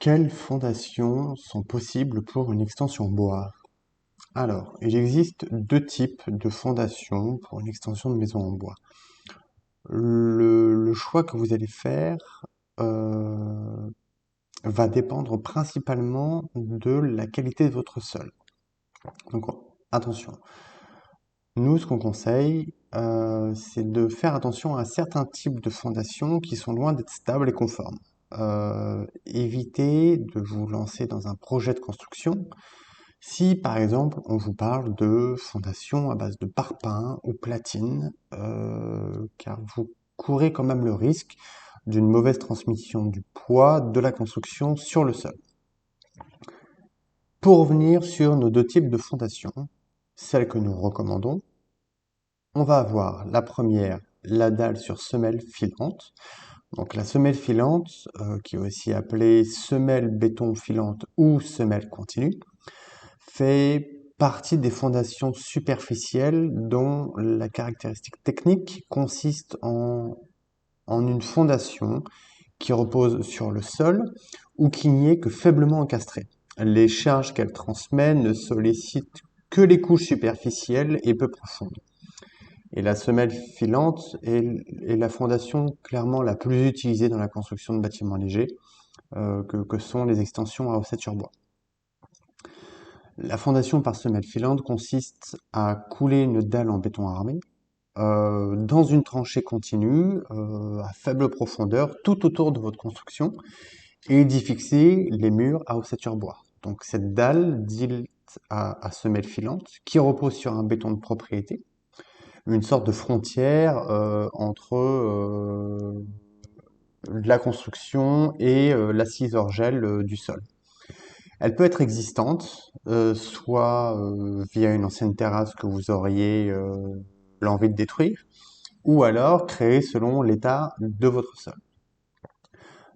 Quelles fondations sont possibles pour une extension bois? Alors, il existe deux types de fondations pour une extension de maison en bois. Le choix que vous allez faire euh, va dépendre principalement de la qualité de votre sol. Donc, attention. Nous, ce qu'on conseille, c'est de faire attention à certains types de fondations qui sont loin d'être stables et conformes. Évitez de vous lancer dans un projet de construction si, par exemple, on vous parle de fondations à base de parpaing ou platine, car vous courez quand même le risque d'une mauvaise transmission du poids de la construction sur le sol. Pour revenir sur nos deux types de fondations, celles que nous recommandons, on va avoir la première, la dalle sur semelle filante. Donc la semelle filante, qui est aussi appelée semelle béton filante ou semelle continue, fait partie des fondations superficielles dont la caractéristique technique consiste en une fondation qui repose sur le sol ou qui n'y est que faiblement encastrée. Les charges qu'elle transmet ne sollicitent que les couches superficielles et peu profondes. Et la semelle filante est la fondation clairement la plus utilisée dans la construction de bâtiments légers, que sont les extensions à ossature bois. La fondation par semelle filante consiste à couler une dalle en béton armé dans une tranchée continue à faible profondeur tout autour de votre construction et d'y fixer les murs à ossature bois. Donc cette dalle dite à semelle filante qui repose sur un béton de propriété, une sorte de frontière entre la construction et l'assise orgel du sol. Elle peut être existante, soit via une ancienne terrasse que vous auriez l'envie de détruire, ou alors créée selon l'état de votre sol.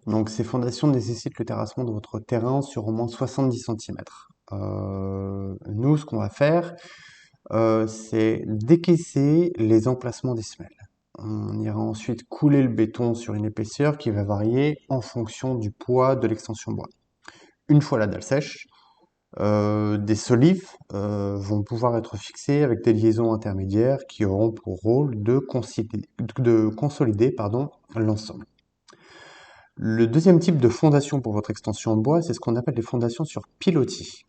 Donc ces fondations nécessitent le terrassement de votre terrain sur au moins 70 centimètres. Nous, ce qu'on va faire, c'est décaisser les emplacements des semelles. On ira ensuite couler le béton sur une épaisseur qui va varier en fonction du poids de l'extension bois. Une fois la dalle sèche, des solives vont pouvoir être fixées avec des liaisons intermédiaires qui auront pour rôle de consolider l'ensemble. Le deuxième type de fondation pour votre extension en bois, c'est ce qu'on appelle les fondations sur pilotis.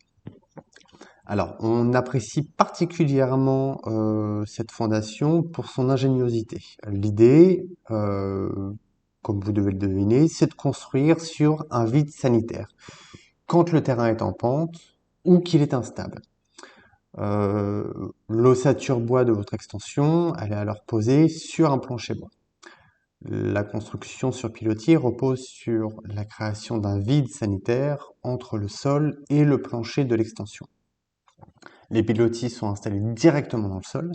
Alors, on apprécie particulièrement cette fondation pour son ingéniosité. L'idée, comme vous devez le deviner, c'est de construire sur un vide sanitaire, quand le terrain est en pente ou qu'il est instable. L'ossature bois de votre extension, elle est alors posée sur un plancher bois. La construction sur pilotis repose sur la création d'un vide sanitaire entre le sol et le plancher de l'extension. Les pilotis sont installés directement dans le sol,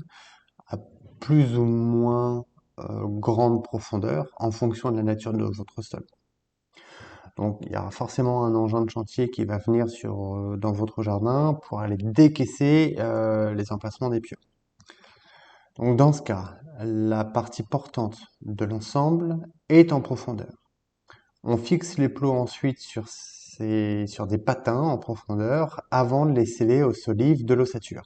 à plus ou moins grande profondeur, en fonction de la nature de votre sol. Donc il y aura forcément un engin de chantier qui va venir dans votre jardin pour aller décaisser les emplacements des pieux. Donc dans ce cas, la partie portante de l'ensemble est en profondeur. On fixe les plots ensuite sur des patins en profondeur avant de les sceller aux solives de l'ossature.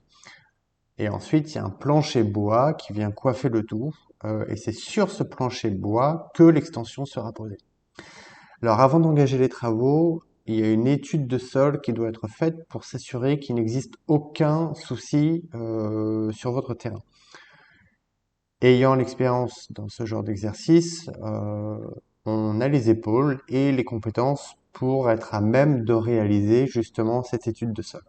Et ensuite, il y a un plancher bois qui vient coiffer le tout, et c'est sur ce plancher bois que l'extension sera posée. Alors avant d'engager les travaux, il y a une étude de sol qui doit être faite pour s'assurer qu'il n'existe aucun souci sur votre terrain. Ayant l'expérience dans ce genre d'exercice, on a les épaules et les compétences pour être à même de réaliser justement cette étude de sol.